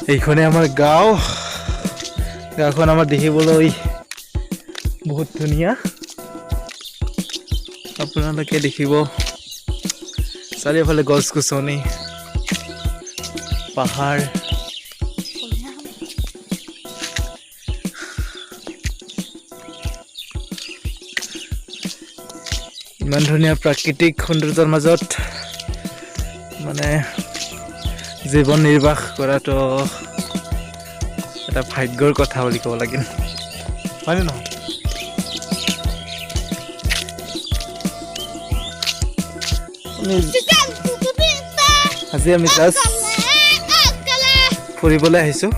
এইখনে আমাৰ গাঁও গাঁওখন আমাৰ দেখিবলৈ বহুত ধুনীয়া আপোনালোকে দেখিব চাৰিওফালে গছ গছনি পাহাৰ ইমান ধুনীয়া প্ৰাকৃতিক সৌন্দৰ্যৰ মাজত মানে জীৱন নিৰ্বাহ কৰাটো এটা ভাগ্যৰ কথা বুলি ক'ব লাগিল হয়নে নহয় আজি আমি জাষ্ট ফুৰিবলৈ আহিছোঁ